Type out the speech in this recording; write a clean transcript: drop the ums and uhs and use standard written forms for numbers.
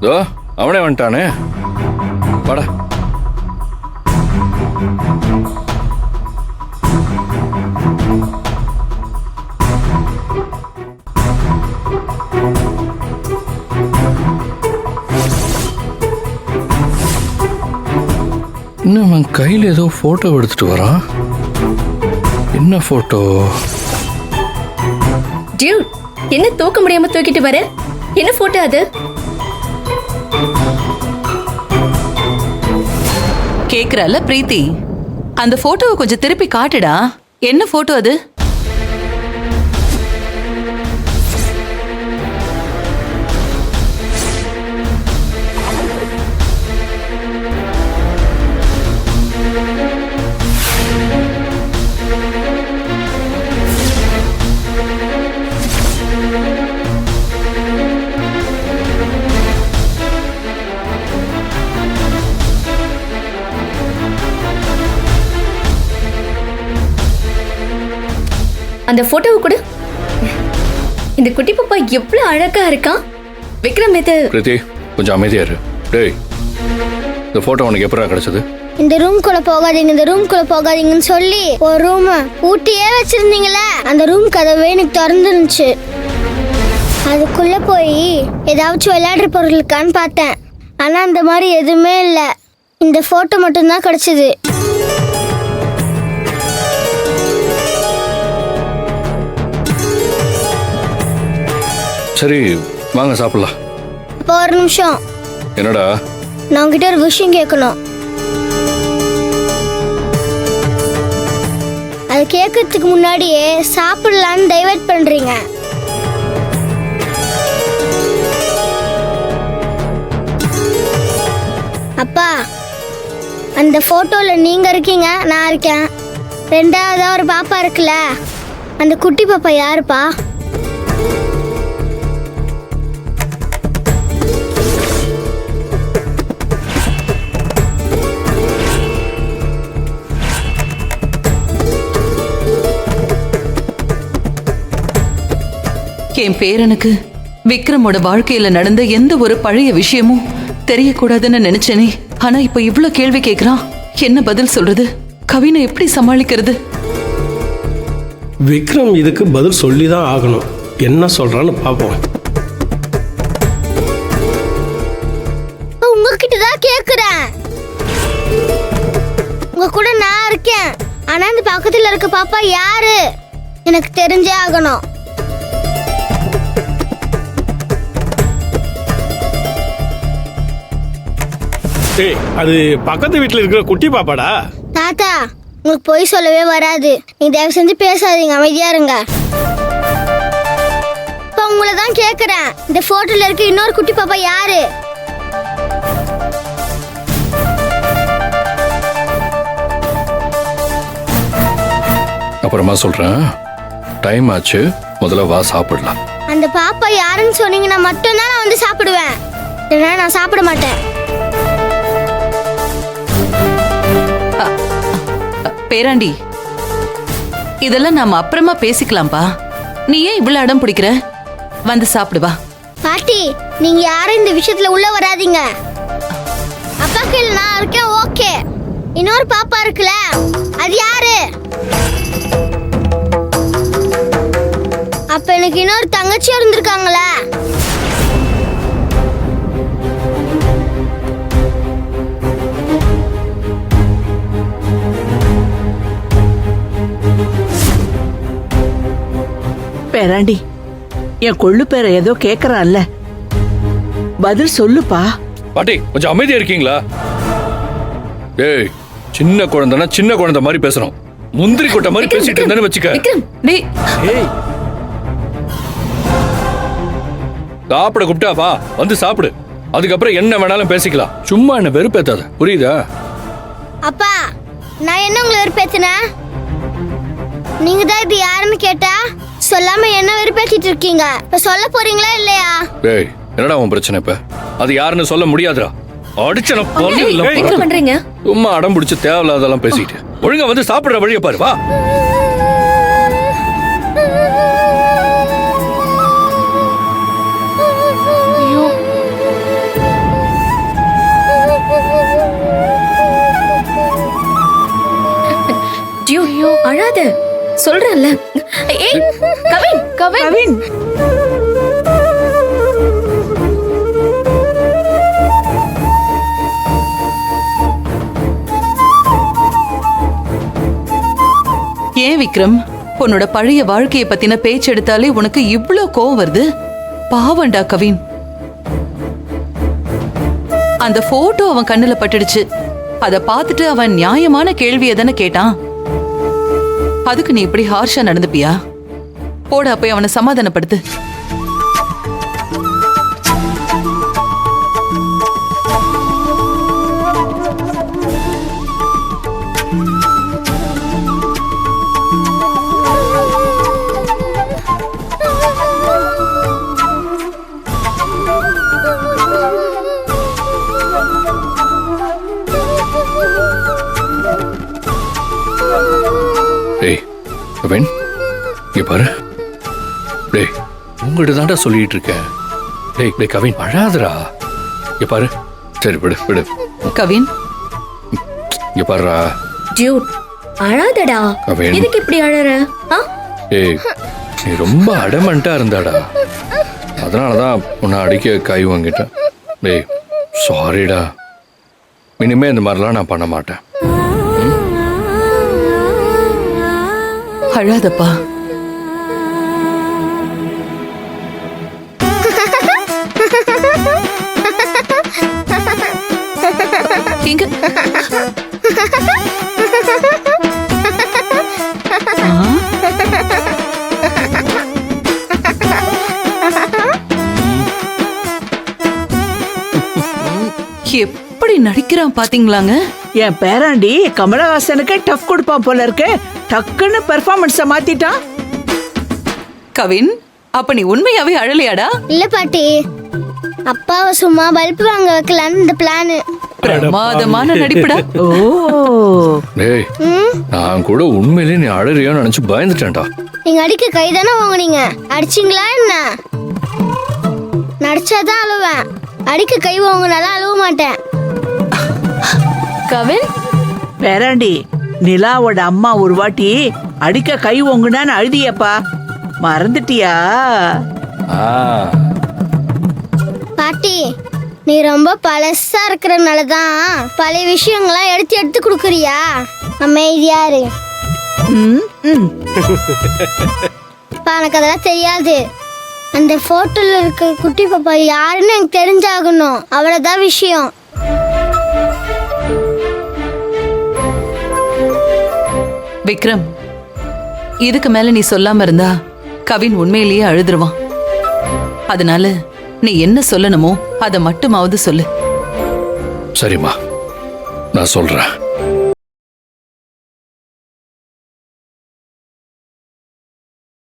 தோ அவனே வந்துட்டானே, வாடா. இன்னும் அவன் கையில் ஏதோ போட்டோ எடுத்துட்டு வரான். என்ன போட்டோ? டியூட், என்ன தூக்க முடியாம தூக்கிட்டு வர? என்ன போட்டோ அது? கேக்குறல்ல பிரீத்தி, அந்த போட்டோவை கொஞ்சம் திருப்பி காட்டுடா. என்ன போட்டோ அது? அந்த போட்டோவை கூட. இந்த குட்டி பாப்பா எவ்வளவு அழகா இருக்கான். விக்ரம், இது பிரீத்தி கொஞ்சம் அமைதியா இரு. டேய், இந்த போட்டோ உனக்கு எப்படா கிடைச்சது? இந்த ரூம்குள்ள போகாதீங்க, இந்த ரூம்குள்ள போகாதீங்கன்னு சொல்லி ஒரு ரூம் பூட்டியே வச்சிருந்தீங்களே, அந்த ரூம் கதவே எனக்கு திறந்துருந்துச்சு. அதுக்குள்ள போய் ஏதாச்சும் விளையாடுற பொருள் இருக்கான்னு பார்த்தேன். ஆனா அந்த மாதிரி எதுவுமே இல்லை. இந்த போட்டோ மட்டும்தான் கிடைச்சது. சரி வாங்க சாப்பிடலாம். அப்போ ஒரு நிமிஷம், என்னடா? நான் உங்ககிட்ட ஒரு விஷயம் கேட்கணும். அது கேட்கறதுக்கு முன்னாடியே சாப்பிடலான்னு டைவர்ட் பண்றீங்க. அப்பா, அந்த போட்டோல நீங்க இருக்கீங்க, நான் இருக்கேன். ரெண்டாவதா ஒரு பாப்பா இருக்குல்ல, அந்த குட்டி பாப்பா யாருப்பா? என் பேரனுக்கு விக்ரமோட வாழ்க்கையில நடந்த எந்த ஒரு பழைய விஷயமும் தெரியக்கூடாதுன்னு நினைச்சேனே. ஆனா இப்ப இவ்ளோ கேள்வி கேக்குறான். என்ன பதில் சொல்றது? கவினை எப்படி சமாளிக்கிறது? விக்ரம் இதுக்கு பதில் சொல்லிதான் ஆகணும். என்ன சொல்றான்னு பாப்போம். உங்ககிட்ட தான் கேக்குறேன். உங்க கூட நான் இருக்கேன். ஆனா இந்த பக்கத்துல இருக்க பாப்பா யாரு எனக்கு தெரிஞ்சே ஆகணும். அது பக்கத்து வீட்டுல இருக்கிற குட்டி பாப்பாடா. தாத்தா, உங்களுக்கு பொய் சொல்லவே வராது. நீங்க தயவு செஞ்சு பேசாதீங்க, அமைதியா இருங்க. இப்ப உங்களை தான் கேக்குறேன், இந்த போட்டோல இருக்க இன்னொரு குட்டி பாப்பா யாரு? அப்புறமா சொல்றேன். டைம் ஆச்சு, முதல்ல வா சாப்பிடலாம். அந்த பாப்பா யாருன்னு சொன்னீங்கன்னா மட்டும்தான் நான் வந்து சாப்பிடுவேன். இல்லைன்னா நான் சாப்பிட மாட்டேன். பேராண்டி, இதெல்லாம் நாம அப்புறமா பேசிக்கலாம்பா. நீ ஏன் இவ்வளவு அடம் பிடிக்கிற? வந்து சாப்பிடுவா. பாட்டி, நீங்க யாரும் இந்த விஷயத்துல உள்ள வராதீங்க. அப்பாக்கு நான் இருக்கேன், ஓகே. இன்னொரு பாப்பா இருக்குல்ல, அது யாரு? அப்ப எனக்கு இன்னொரு தங்கச்சி இருந்திருக்காங்களே. பேராண்டி, என் கொள்ளு பேரை ஏதோ கேக்குறான்ல, பதில் சொல்லுப்பா. பாட்டி கொஞ்சம் அமைதியா இருக்கீங்களா? டேய், சின்ன குழந்தைனா சின்ன குழந்தை மாதிரி பேசுறோம். முந்திரி கொட்டை மாதிரி பேசிட்டு இருந்தேன்னு வச்சுக்க. விக்ரம், டேய், சாப்பிட கூப்பிட்டா வா, வந்து சாப்பிடு. அதுக்கப்புறம் என்ன வேணாலும் பேசிக்கலாம். சும்மா என்ன வெறுப்பேத்தாத, புரியுதா? அப்பா, நான் என்ன உங்களை வெறுப்பேத்தினேன்? நீங்க தான் இது யாருன்னு கேட்டா சொல்லாம என்ன வெறுப்பேத்திட்டு இருக்கீங்க. இப்ப சொல்ல போறீங்களா இல்லையா? டேய், என்னடா உன் பிரச்சனை இப்ப? அது யாருன்னு சொல்ல முடியாதுடா. அடிச்சன என்ன பண்றீங்க? சும்மா அடம் பிடிச்சு தேவையில்லாதெல்லாம் பேசிட்டு ஒழுங்கா வந்து சாப்பிடுற வழியை பாரு, வா. சொல்றேன்ல. ஏய் கவின் கவின் கவின் ஏன் விக்ரம் உன்னோட பழைய வாழ்க்கைய பத்தின பேச்சு எடுத்தாலே உனக்கு இவ்ளோ கோவம் வருது? பாவண்டா கவின். அந்த போட்டோ அவன் கண்ணுல பட்டுடுச்சு. அத பார்த்துட்டு அவன் நியாயமான கேள்வியை தானே கேட்டான். அதுக்கு நீ இப்படி ஹார்ஷா நடந்துப்பியா? போடா போய் அவனை சமாதானப்படுத்து. டேய் கவின், இங்க பாரு. டேய் உங்ககிட்ட தான்டா சொல்லிட்டு இருக்கேன். டேய் டேய் கவின், அழாதடா. இங்க பாரு. சரி விடு விடு. கவின், இங்க பாருடா. டியூட், அழாதடா. கவின். எதுக்கு இப்படி அழற? ஏய் நீ ரொம்ப அடமண்டா இருந்தாடா. அதனாலதான் உன்னை அடிக்க கை வாங்கிட்டேன். டேய் சாரிடா. இனிமே இந்த மாதிரிலாம் நான் பண்ண மாட்டேன். அழாதப்பா. இங்க எப்படி நடிக்கிறான் பாத்தீங்களாங்க? என் பேராண்டி கமலஹாசனுக்கு டஃப் கொடுப்பான் போல இருக்கு. டக்குன்னு பெர்ஃபார்மன்ஸ மாத்திட்டான். கவின், அப்ப நீ உண்மையாவே அழலையாடா? இல்ல பாட்டி, அப்பாவை சும்மா பல்ப் வாங்க வைக்கலான்னு இந்த பிளானு. பிரமாதமான நடிப்புடா. ஓ டேய் நான் கூட உண்மையிலே நீ அழறியோன்னு நினைச்சு பயந்துட்டேன்டா. நீங்க அடிக்க கை தானே வாங்குனீங்க, அடிச்சிங்களா என்ன? நடிச்சாதான் அழுவேன், அடிக்க கை வாங்கினாலும் அழுவ மாட்டேன். கவின், பேராண்டி, நிலாவோட அம்மா ஒரு வாட்டி அடிக்க கை ஓங்குனான்னு அழுதியப்பா, மறந்துட்டியா? ஆ, பாட்டி, நீ ரொம்ப பழசா இருக்கிறனாலதான் பழைய விஷயங்கள்லாம் எடுத்து எடுத்து கொடுக்குறியா? அமைதியாரு. ம், ம். எனக்கு அதெல்லாம் தெரியாது. அந்த போட்டோல இருக்க குட்டி பாப்பா யாருன்னு எனக்கு தெரிஞ்சாகணும், அவ்வளவுதான் விஷயம். விக்ரம், இதுக்கு மேல நீ சொல்லாம இருந்தா கவின் உண்மையிலேயே அழுதுருவான். அதனால நீ என்ன சொல்லணுமோ அதை மட்டுமாவது சொல்லு. சரிம்மா நான் சொல்றேன்.